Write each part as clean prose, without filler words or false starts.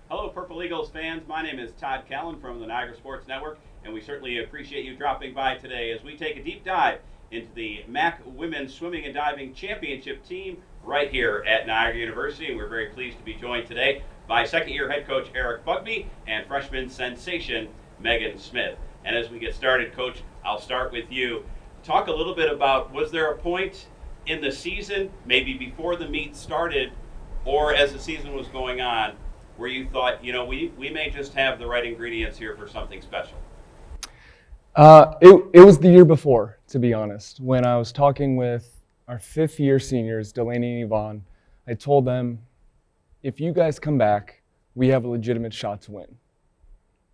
Hello, Purple Eagles fans. My name is Todd Callen from the Niagara Sports Network, and we certainly appreciate you dropping by today as we take a deep dive into the MAAC Women's Swimming and Diving Championship team right here at Niagara University. And we're very pleased to be joined today by second-year head coach Eric Bugby and freshman sensation Megan Smith. And as we get started, Coach, I'll start with you. Talk a little bit about, was there a point in the season, maybe before the meet started, or as the season was going on, where you thought, we may just have the right ingredients here for something special? It was the year before, to be honest. When I was talking with our fifth-year seniors, Delaney and Yvonne, I told them, if you guys come back, we have a legitimate shot to win.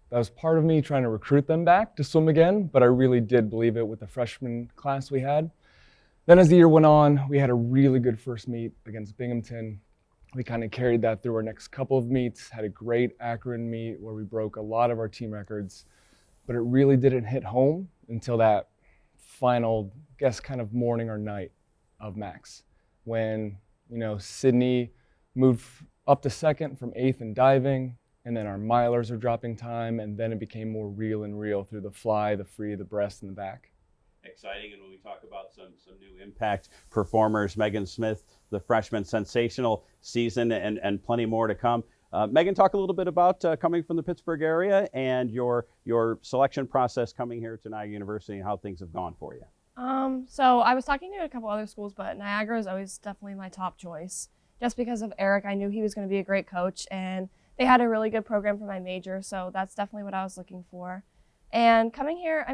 That was part of me trying to recruit them back to swim again, but I really did believe it with the freshman class we had. Then as the year went on, we had a really good first meet against Binghamton. We kind of carried that through our next couple of meets, had a great Akron meet where we broke a lot of our team records, but it really didn't hit home until that final, kind of morning or night of MAACs, when, Sydney moved up to second from eighth in diving, and then our milers are dropping time, and then it became more real through the fly, the free, the breast, and the back. Exciting. And when we talk about some new impact performers, Megan Smith, the freshman, sensational season, and plenty more to come. Megan, talk a little bit about coming from the Pittsburgh area and your selection process coming here to Niagara University and how things have gone for you. So I was talking to a couple other schools, but Niagara is always definitely my top choice. Just because of Eric, I knew he was going to be a great coach, and they had a really good program for my major, so that's definitely what I was looking for. And coming here,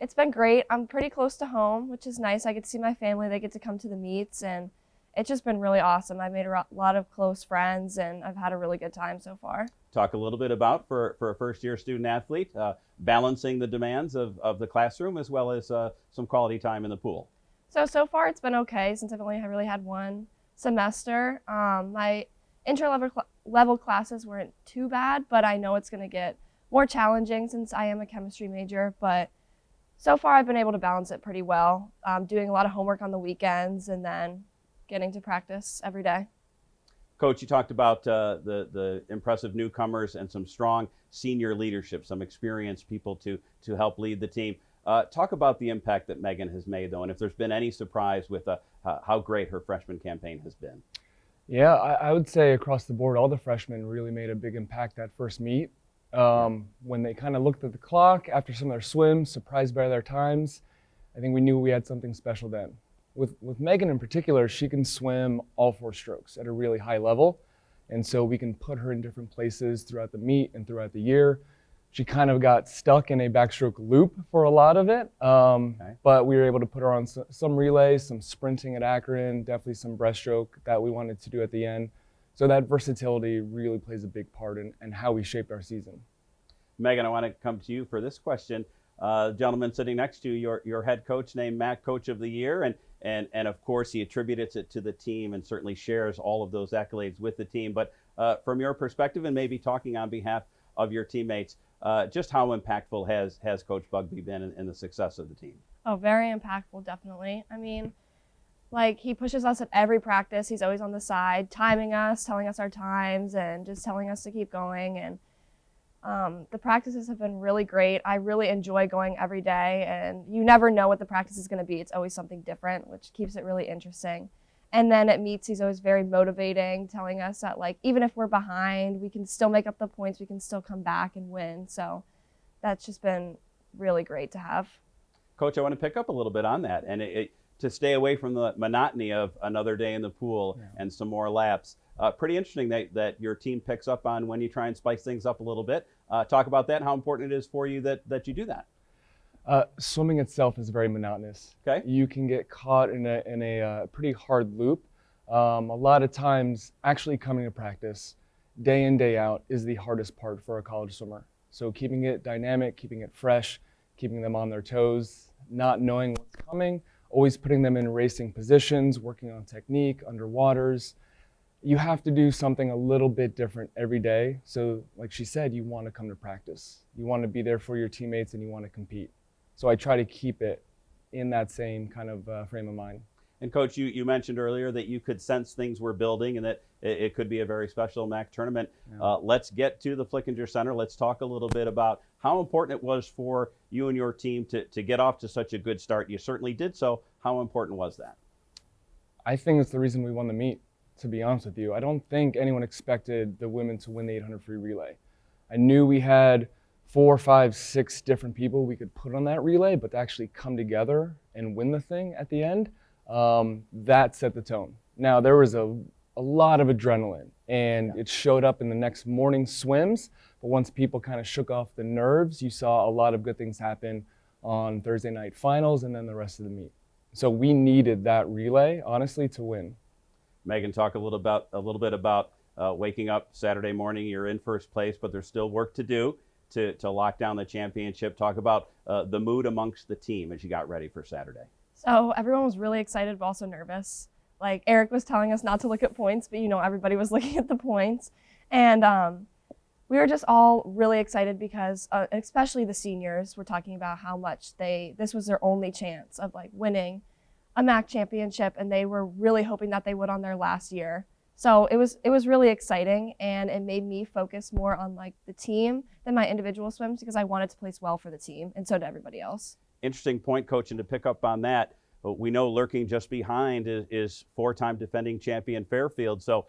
it's been great. I'm pretty close to home, which is nice. I get to see my family. They get to come to the meets, and it's just been really awesome. I've made a lot of close friends, and I've had a really good time so far. Talk a little bit about, for a first-year student athlete, balancing the demands of the classroom as well as some quality time in the pool. So far it's been okay since I've only really had one semester. My level classes weren't too bad, but I know it's going to get more challenging since I am a chemistry major. But so far I've been able to balance it pretty well, doing a lot of homework on the weekends and then getting to practice every day. Coach, you talked about the impressive newcomers and some strong senior leadership, some experienced people to help lead the team. Talk about the impact that Megan has made, though, and if there's been any surprise with how great her freshman campaign has been. Yeah, I would say across the board, all the freshmen really made a big impact that first meet. When they kind of looked at the clock after some of their swims, surprised by their times, I think we knew we had something special then. With Megan in particular, she can swim all four strokes at a really high level. And so we can put her in different places throughout the meet and throughout the year. She kind of got stuck in a backstroke loop for a lot of it. But we were able to put her on some relays, some sprinting at Akron, definitely some breaststroke that we wanted to do at the end. So that versatility really plays a big part in how we shaped our season. Megan, I want to come to you for this question. Gentleman sitting next to you, your head coach named MAAC Coach of the Year, and of course he attributes it to the team and certainly shares all of those accolades with the team. But from your perspective, and maybe talking on behalf of your teammates, just how impactful has Coach Bugby been in the success of the team? Oh, very impactful, definitely. He pushes us at every practice. He's always on the side, timing us, telling us our times, and just telling us to keep going. And the practices have been really great. I really enjoy going every day, and you never know what the practice is going to be. It's always something different, which keeps it really interesting. And then at meets, he's always very motivating, telling us that even if we're behind, we can still make up the points, we can still come back and win. So that's just been really great to have. Coach, I want to pick up a little bit on that, and to stay away from the monotony of another day in the pool and some more laps. Pretty interesting that your team picks up on when you try and spice things up a little bit. Talk about that and how important it is for you that you do that. Swimming itself is very monotonous. Okay. You can get caught in a pretty hard loop. A lot of times, actually coming to practice, day in, day out, is the hardest part for a college swimmer. So keeping it dynamic, keeping it fresh, keeping them on their toes, not knowing what's coming, always putting them in racing positions, working on technique, underwaters. You have to do something a little bit different every day. So like she said, you want to come to practice. You want to be there for your teammates and you want to compete. So I try to keep it in that same kind of frame of mind. And Coach, you mentioned earlier that you could sense things were building and it could be a very special MAAC tournament. Yeah. Let's get to the Flickinger Center. Let's talk a little bit about how important it was for you and your team to get off to such a good start. You certainly did so. How important was that? I think it's the reason we won the meet, to be honest with you. I don't think anyone expected the women to win the 800 free relay. I knew we had 4, 5, 6 different people we could put on that relay, but to actually come together and win the thing at the end, that set the tone. Now, there was a lot of adrenaline, and it showed up in the next morning swims, but once people kind of shook off the nerves, you saw a lot of good things happen on Thursday night finals and then the rest of the meet. So we needed that relay, honestly, to win. Megan, talk a little bit about waking up Saturday morning. You're in first place, but there's still work to do to lock down the championship. Talk about the mood amongst the team as you got ready for Saturday. So everyone was really excited, but also nervous. Like Eric was telling us not to look at points, but everybody was looking at the points. And we were just all really excited because especially the seniors were talking about how much this was their only chance of like winning a MAAC championship, and they were really hoping that they would on their last year. So it was really exciting, and it made me focus more on like the team than my individual swims because I wanted to place well for the team, and so did everybody else. Interesting point, Coach, and to pick up on that, we know lurking just behind is 4-time defending champion Fairfield. So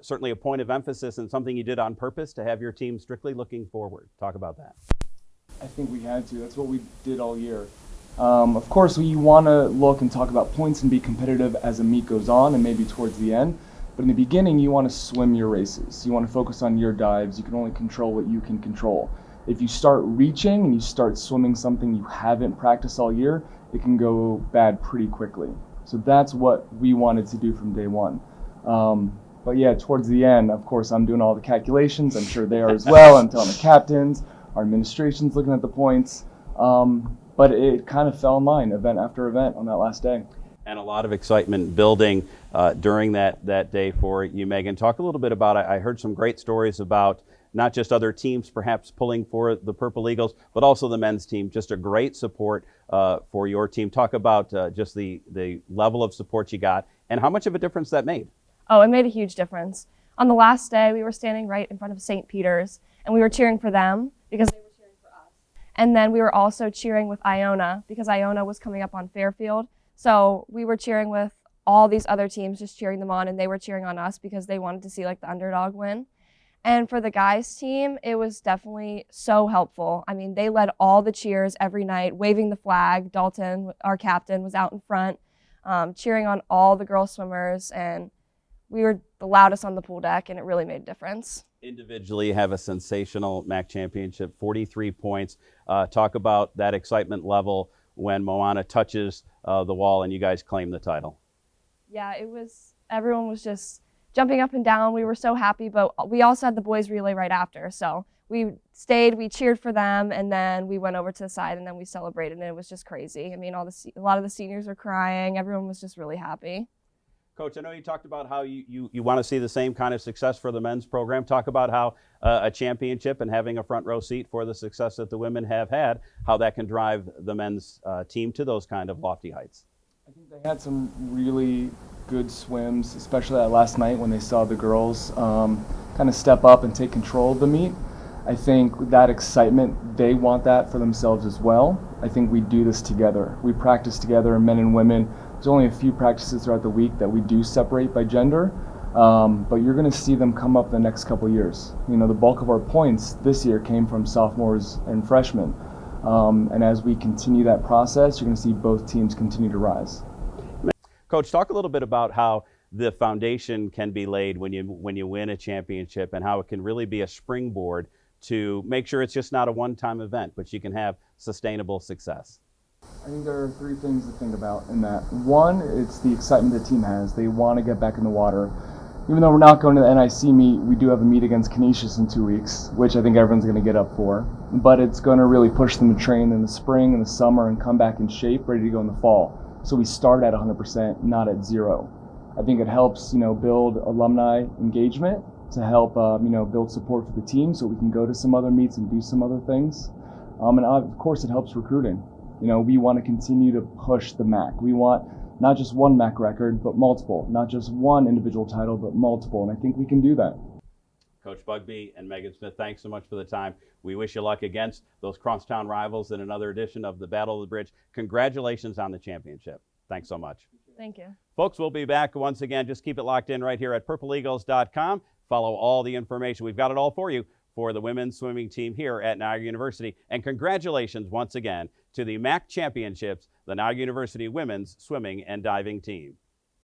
certainly a point of emphasis and something you did on purpose to have your team strictly looking forward. Talk about that. I think we had to. That's what we did all year. Of course, we want to look and talk about points and be competitive as the meet goes on and maybe towards the end. But in the beginning, you want to swim your races. You want to focus on your dives. You can only control what you can control. If you start reaching and you start swimming something you haven't practiced all year, it can go bad pretty quickly. So that's what we wanted to do from day one. But yeah, towards the end, of course, I'm doing all the calculations. I'm sure they are as well. I'm telling the captains, our administration's looking at the points. But it kind of fell in line event after event on that last day. And a lot of excitement building during that day for you, Megan. Talk a little bit about, I heard some great stories about not just other teams perhaps pulling for the Purple Eagles, but also the men's team. Just a great support for your team. Talk about just the level of support you got and how much of a difference that made. Oh, it made a huge difference. On the last day, we were standing right in front of St. Peter's, and we were cheering for them because they were cheering for us. And then we were also cheering with Iona because Iona was coming up on Fairfield. So we were cheering with all these other teams, just cheering them on, and they were cheering on us because they wanted to see like the underdog win. And for the guys team, it was definitely so helpful. I mean, they led all the cheers every night, waving the flag. Dalton, our captain, was out in front, cheering on all the girl swimmers, and we were the loudest on the pool deck, and it really made a difference. Individually, you have a sensational MAAC championship, 43 points. Talk about that excitement level when Moana touches the wall and you guys claim the title. Yeah, everyone was just jumping up and down. We were so happy, but we also had the boys relay right after. So we stayed, we cheered for them, and then we went over to the side and then we celebrated, and it was just crazy. I mean, a lot of the seniors were crying. Everyone was just really happy. Coach, I know you talked about how you want to see the same kind of success for the men's program. Talk about how a championship and having a front row seat for the success that the women have had, how that can drive the men's team to those kind of lofty heights. I think they had some really good swims, especially that last night when they saw the girls kind of step up and take control of the meet. I think that excitement, they want that for themselves as well. I think we do this together. We practice together, men and women. There's only a few practices throughout the week that we do separate by gender, but you're going to see them come up the next couple years. You know, the bulk of our points this year came from sophomores and freshmen. And as we continue that process, you're going to see both teams continue to rise. Coach, talk a little bit about how the foundation can be laid when you win a championship and how it can really be a springboard to make sure it's just not a one-time event, but you can have sustainable success. I think there are 3 things to think about in that. One, it's the excitement the team has. They want to get back in the water. Even though we're not going to the NIC meet, we do have a meet against Canisius in 2 weeks, which I think everyone's going to get up for. But it's going to really push them to train in the spring and the summer and come back in shape, ready to go in the fall. So we start at 100%, not at 0. I think it helps, build alumni engagement to help, build support for the team so we can go to some other meets and do some other things. And of course, it helps recruiting. We want to continue to push the MAAC. We want not just one MAAC record, but multiple. Not just one individual title, but multiple. And I think we can do that. Coach Bugby and Megan Smith, thanks so much for the time. We wish you luck against those crosstown rivals in another edition of the Battle of the Bridge. Congratulations on the championship. Thanks so much. Thank you. Folks, we'll be back once again. Just keep it locked in right here at purpleeagles.com. Follow all the information. We've got it all for you for the women's swimming team here at Niagara University. And congratulations once again to the MAAC championships, the Niagara University women's swimming and diving team.